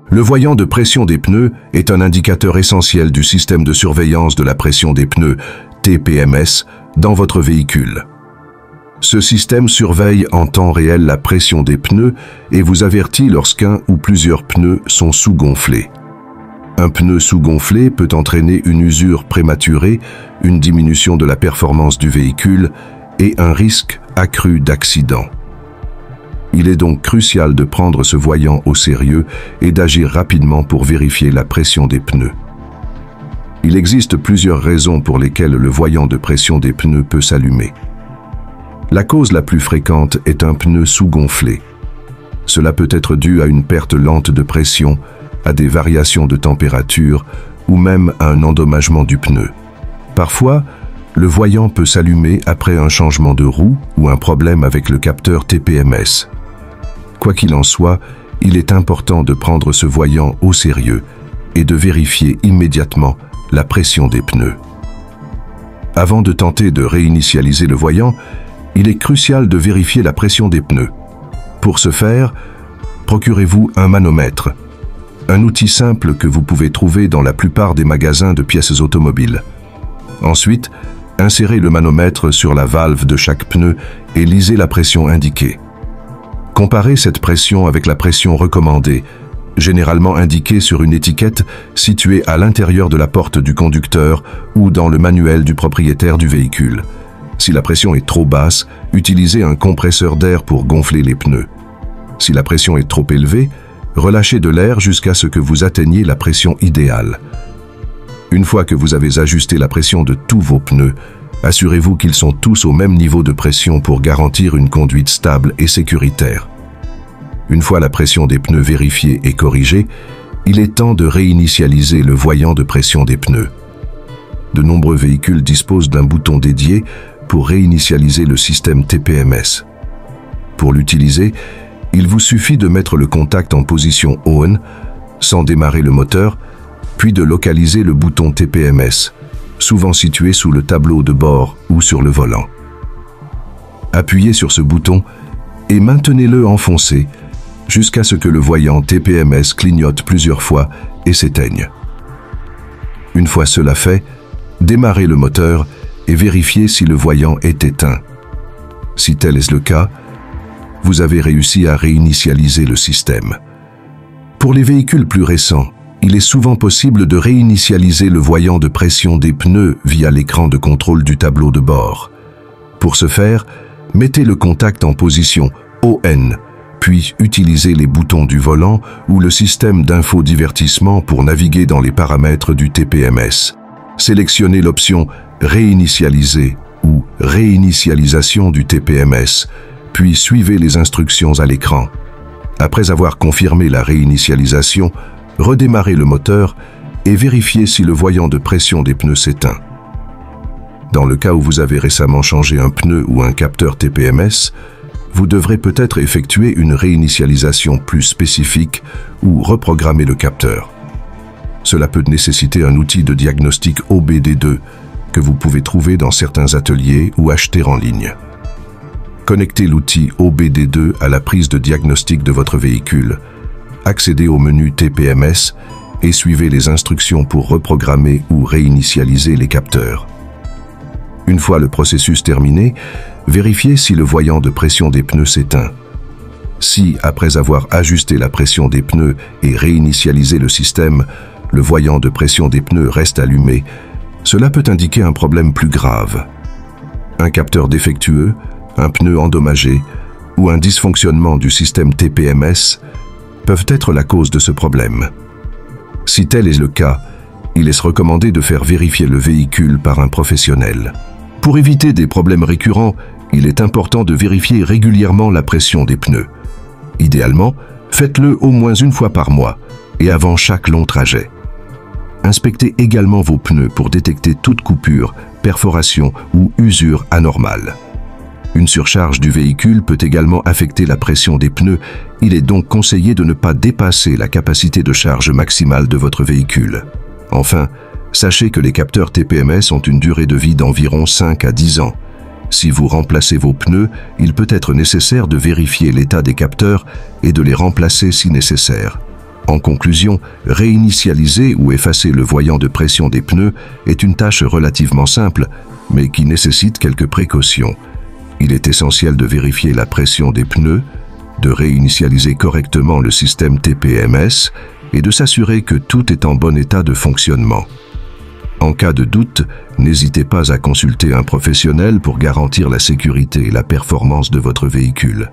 Le voyant de pression des pneus est un indicateur essentiel du système de surveillance de la pression des pneus, TPMS, dans votre véhicule. Ce système surveille en temps réel la pression des pneus et vous avertit lorsqu'un ou plusieurs pneus sont sous-gonflés. Un pneu sous-gonflé peut entraîner une usure prématurée, une diminution de la performance du véhicule et un risque accru d'accident. Il est donc crucial de prendre ce voyant au sérieux et d'agir rapidement pour vérifier la pression des pneus. Il existe plusieurs raisons pour lesquelles le voyant de pression des pneus peut s'allumer. La cause la plus fréquente est un pneu sous-gonflé. Cela peut être dû à une perte lente de pression, à des variations de température ou même à un endommagement du pneu. Parfois, le voyant peut s'allumer après un changement de roue ou un problème avec le capteur TPMS. Quoi qu'il en soit, il est important de prendre ce voyant au sérieux et de vérifier immédiatement la pression des pneus. Avant de tenter de réinitialiser le voyant, il est crucial de vérifier la pression des pneus. Pour ce faire, procurez-vous un manomètre, un outil simple que vous pouvez trouver dans la plupart des magasins de pièces automobiles. Ensuite, insérez le manomètre sur la valve de chaque pneu et lisez la pression indiquée. Comparez cette pression avec la pression recommandée, généralement indiquée sur une étiquette située à l'intérieur de la porte du conducteur ou dans le manuel du propriétaire du véhicule. Si la pression est trop basse, utilisez un compresseur d'air pour gonfler les pneus. Si la pression est trop élevée, relâchez de l'air jusqu'à ce que vous atteigniez la pression idéale. Une fois que vous avez ajusté la pression de tous vos pneus, assurez-vous qu'ils sont tous au même niveau de pression pour garantir une conduite stable et sécuritaire. Une fois la pression des pneus vérifiée et corrigée, il est temps de réinitialiser le voyant de pression des pneus. De nombreux véhicules disposent d'un bouton dédié pour réinitialiser le système TPMS. Pour l'utiliser, il vous suffit de mettre le contact en position on, sans démarrer le moteur, puis de localiser le bouton TPMS, souvent situé sous le tableau de bord ou sur le volant. Appuyez sur ce bouton et maintenez-le enfoncé jusqu'à ce que le voyant TPMS clignote plusieurs fois et s'éteigne. Une fois cela fait, démarrez le moteur et vérifiez si le voyant est éteint. Si tel est le cas, vous avez réussi à réinitialiser le système. Pour les véhicules plus récents, il est souvent possible de réinitialiser le voyant de pression des pneus via l'écran de contrôle du tableau de bord. Pour ce faire, mettez le contact en position ON, puis utilisez les boutons du volant ou le système d'infodivertissement pour naviguer dans les paramètres du TPMS. Sélectionnez l'option « Réinitialiser » ou « Réinitialisation du TPMS », puis suivez les instructions à l'écran. Après avoir confirmé la réinitialisation, redémarrez le moteur et vérifiez si le voyant de pression des pneus s'éteint. Dans le cas où vous avez récemment changé un pneu ou un capteur TPMS, vous devrez peut-être effectuer une réinitialisation plus spécifique ou reprogrammer le capteur. Cela peut nécessiter un outil de diagnostic OBD2 que vous pouvez trouver dans certains ateliers ou acheter en ligne. Connectez l'outil OBD2 à la prise de diagnostic de votre véhicule, accédez au menu TPMS et suivez les instructions pour reprogrammer ou réinitialiser les capteurs. Une fois le processus terminé, vérifiez si le voyant de pression des pneus s'éteint. Si, après avoir ajusté la pression des pneus et réinitialisé le système, le voyant de pression des pneus reste allumé, cela peut indiquer un problème plus grave. Un capteur défectueux, un pneu endommagé ou un dysfonctionnement du système TPMS peuvent être la cause de ce problème. Si tel est le cas, il est recommandé de faire vérifier le véhicule par un professionnel. Pour éviter des problèmes récurrents, il est important de vérifier régulièrement la pression des pneus. Idéalement, faites-le au moins une fois par mois et avant chaque long trajet. Inspectez également vos pneus pour détecter toute coupure, perforation ou usure anormale. Une surcharge du véhicule peut également affecter la pression des pneus. Il est donc conseillé de ne pas dépasser la capacité de charge maximale de votre véhicule. Enfin, sachez que les capteurs TPMS ont une durée de vie d'environ 5 à 10 ans. Si vous remplacez vos pneus, il peut être nécessaire de vérifier l'état des capteurs et de les remplacer si nécessaire. En conclusion, réinitialiser ou effacer le voyant de pression des pneus est une tâche relativement simple, mais qui nécessite quelques précautions. Il est essentiel de vérifier la pression des pneus, de réinitialiser correctement le système TPMS et de s'assurer que tout est en bon état de fonctionnement. En cas de doute, n'hésitez pas à consulter un professionnel pour garantir la sécurité et la performance de votre véhicule.